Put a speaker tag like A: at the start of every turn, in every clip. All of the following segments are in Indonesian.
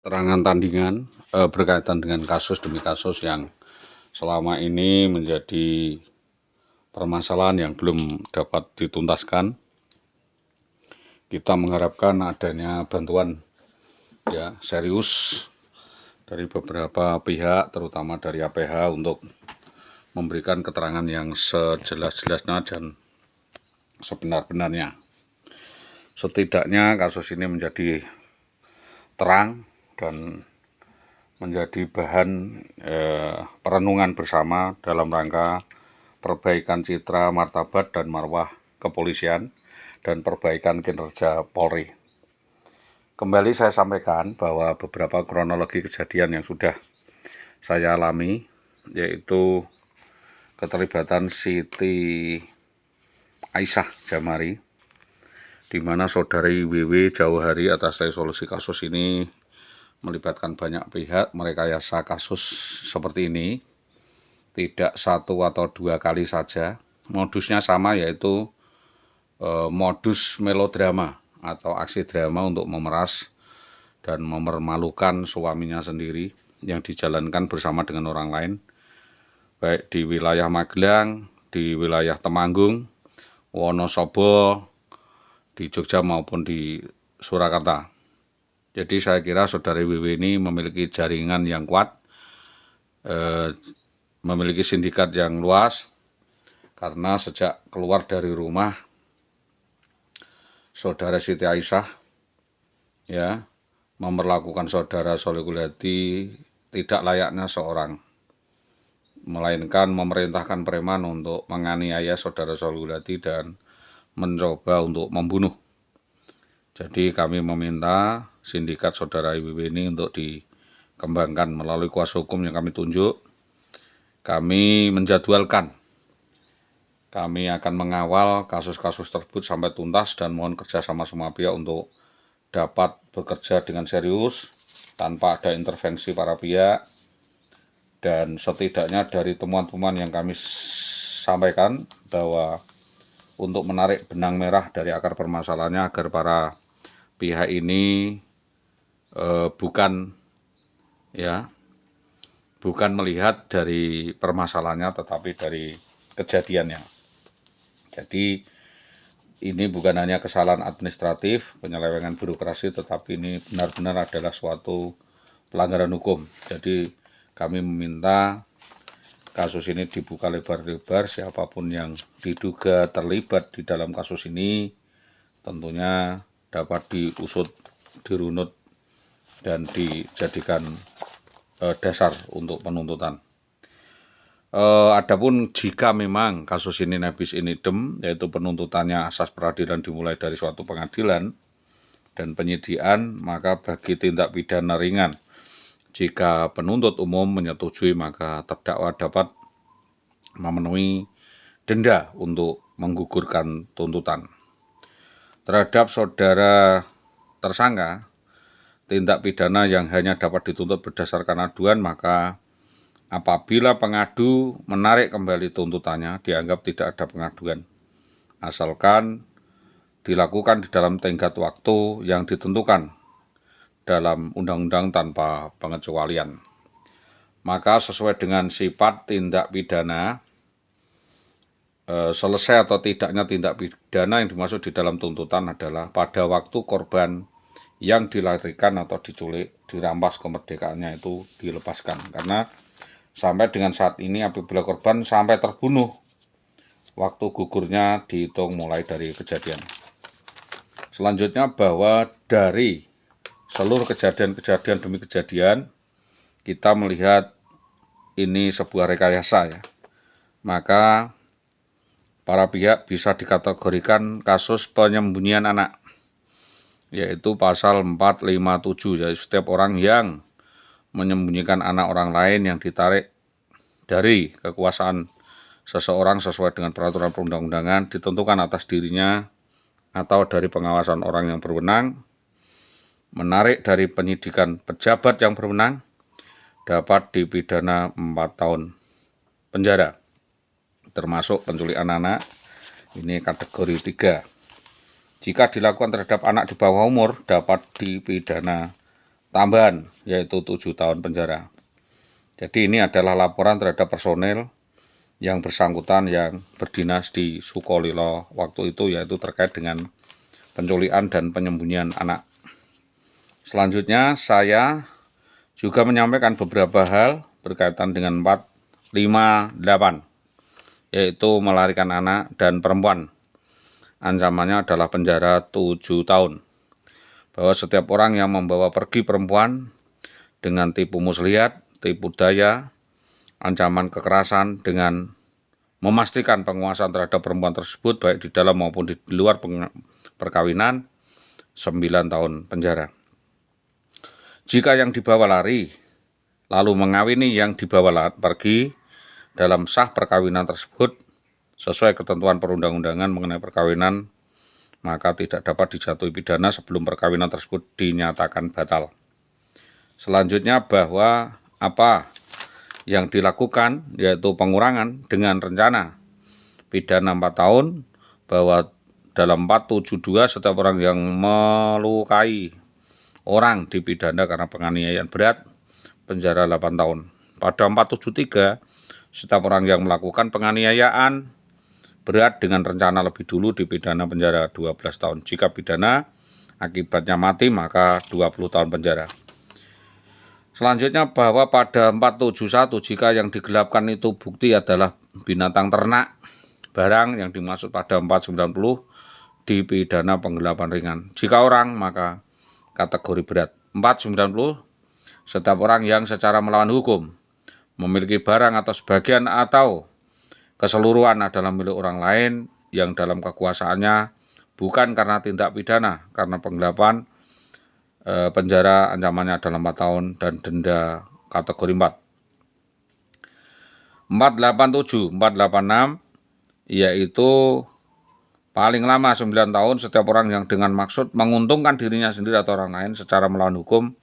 A: Terangan tandingan berkaitan dengan kasus demi kasus yang selama ini menjadi permasalahan yang belum dapat dituntaskan. Kita mengharapkan adanya bantuan serius dari beberapa pihak, terutama dari APH, untuk memberikan keterangan yang sejelas-jelasnya dan sebenar-benarnya. Setidaknya kasus ini menjadi terang dan menjadi bahan perenungan bersama dalam rangka perbaikan citra, martabat, dan marwah kepolisian dan perbaikan kinerja Polri. Kembali saya sampaikan bahwa beberapa kronologi kejadian yang sudah saya alami, yaitu keterlibatan Siti Aisyah Jamari, di mana saudari WW jauh hari atas resolusi kasus ini melibatkan banyak pihak, merekayasa kasus seperti ini tidak satu atau dua kali saja. Modusnya sama, yaitu modus melodrama atau aksi drama untuk memeras dan mempermalukan suaminya sendiri yang dijalankan bersama dengan orang lain, baik di wilayah Magelang, di wilayah Temanggung, Wonosobo, di Jogja maupun di Surakarta. Jadi saya kira saudari WW ini memiliki jaringan yang kuat, memiliki sindikat yang luas, karena sejak keluar dari rumah saudara Siti Aisyah memperlakukan saudara Sholihul Hadi tidak layaknya seorang, melainkan memerintahkan preman untuk menganiaya saudara Sholihul Hadi dan mencoba untuk membunuh. Jadi kami meminta sindikat saudara WW ini untuk dikembangkan melalui kuasa hukum yang kami tunjuk. Kami menjadwalkan, kami akan mengawal kasus-kasus tersebut sampai tuntas dan mohon kerjasama semua pihak untuk dapat bekerja dengan serius tanpa ada intervensi para pihak. Dan setidaknya dari temuan-temuan yang kami sampaikan, bahwa untuk menarik benang merah dari akar permasalahannya agar para pihak ini bukan melihat dari permasalahannya, tetapi dari kejadiannya. Jadi ini bukan hanya kesalahan administratif, penyelewengan birokrasi, tetapi ini benar-benar adalah suatu pelanggaran hukum. Jadi kami meminta kasus ini dibuka lebar-lebar, siapapun yang diduga terlibat di dalam kasus ini tentunya dapat diusut, dirunut, dan dijadikan dasar untuk penuntutan. Adapun jika memang kasus ini nebis in idem, yaitu penuntutannya asas peradilan dimulai dari suatu pengadilan dan penyidikan, maka bagi tindak pidana ringan, jika penuntut umum menyetujui, maka terdakwa dapat memenuhi denda untuk menggugurkan tuntutan. Terhadap saudara tersangka tindak pidana yang hanya dapat dituntut berdasarkan aduan, maka apabila pengadu menarik kembali tuntutannya, dianggap tidak ada pengaduan, asalkan dilakukan di dalam tenggat waktu yang ditentukan dalam undang-undang tanpa pengecualian. Maka sesuai dengan sifat tindak pidana, selesai atau tidaknya tindak pidana yang dimaksud di dalam tuntutan adalah pada waktu korban yang dilarikan atau diculik, dirampas kemerdekaannya itu dilepaskan. Karena sampai dengan saat ini apabila korban sampai terbunuh, waktu gugurnya dihitung mulai dari kejadian. Selanjutnya, bahwa dari seluruh kejadian demi kejadian, kita melihat ini sebuah rekayasa, maka para pihak bisa dikategorikan kasus penyembunyian anak, yaitu pasal 457, yaitu setiap orang yang menyembunyikan anak orang lain yang ditarik dari kekuasaan seseorang sesuai dengan peraturan perundang-undangan ditentukan atas dirinya atau dari pengawasan orang yang berwenang, menarik dari penyidikan pejabat yang berwenang, dapat dipidana 4 tahun penjara, termasuk penculikan anak, ini kategori 3. Jika dilakukan terhadap anak di bawah umur, dapat dipidana tambahan, yaitu 7 tahun penjara. Jadi ini adalah laporan terhadap personel yang bersangkutan yang berdinas di Sukolilo waktu itu, yaitu terkait dengan penculikan dan penyembunyian anak. Selanjutnya saya juga menyampaikan beberapa hal berkaitan dengan 458, yaitu melarikan anak dan perempuan. Ancamannya adalah penjara 7 tahun. Bahwa setiap orang yang membawa pergi perempuan dengan tipu muslihat, tipu daya, ancaman kekerasan dengan memastikan penguasaan terhadap perempuan tersebut baik di dalam maupun di luar perkawinan, 9 tahun penjara. Jika yang dibawa lari lalu mengawini yang dibawa pergi dalam sah perkawinan tersebut sesuai ketentuan perundang-undangan mengenai perkawinan, maka tidak dapat dijatuhi pidana sebelum perkawinan tersebut dinyatakan batal. Selanjutnya bahwa apa yang dilakukan yaitu pengurangan dengan rencana pidana 4 tahun, bahwa dalam 472 setiap orang yang melukai orang dipidana karena penganiayaan berat penjara 8 tahun. Pada 473 setiap orang yang melakukan penganiayaan berat dengan rencana lebih dulu dipidana penjara 12 tahun. Jika pidana akibatnya mati maka 20 tahun penjara. Selanjutnya bahwa pada 471 jika yang digelapkan itu bukti adalah binatang ternak, barang yang dimaksud pada 490 dipidana penggelapan ringan. Jika orang maka kategori berat. 490 setiap orang yang secara melawan hukum memiliki barang atau sebagian atau keseluruhan adalah milik orang lain yang dalam kekuasaannya bukan karena tindak pidana, karena penggelapan, penjara ancamannya adalah 4 tahun dan denda kategori 4. 486 yaitu paling lama 9 tahun setiap orang yang dengan maksud menguntungkan dirinya sendiri atau orang lain secara melawan hukum,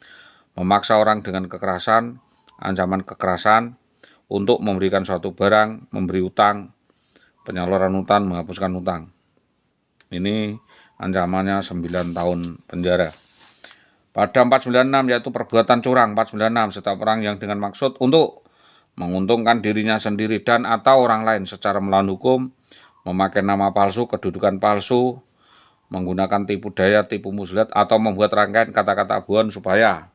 A: memaksa orang dengan kekerasan, ancaman kekerasan untuk memberikan suatu barang, memberi utang, penyaluran utang, menghapuskan utang. Ini ancamannya 9 tahun penjara. Pada 496 yaitu perbuatan curang. 496 setiap orang yang dengan maksud untuk menguntungkan dirinya sendiri dan atau orang lain secara melawan hukum, memakai nama palsu, kedudukan palsu, menggunakan tipu daya, tipu muslihat, atau membuat rangkaian kata-kata abuan supaya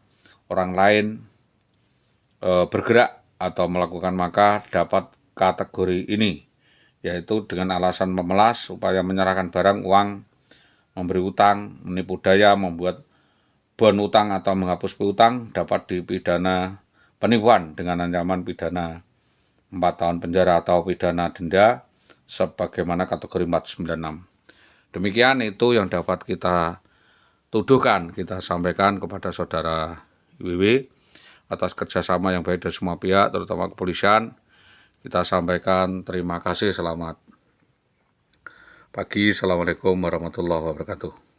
A: orang lain bergerak atau melakukan, maka dapat kategori ini, yaitu dengan alasan memelas supaya menyerahkan barang, uang, memberi utang, menipu daya, membuat bon utang atau menghapus piutang, dapat dipidana penipuan dengan ancaman pidana 4 tahun penjara atau pidana denda sebagaimana kategori 496. Demikian itu yang dapat kita tuduhkan, kita sampaikan kepada saudara WW atas kerjasama yang baik dari semua pihak, terutama kepolisian. Kita sampaikan terima kasih, selamat pagi, assalamualaikum warahmatullahi wabarakatuh.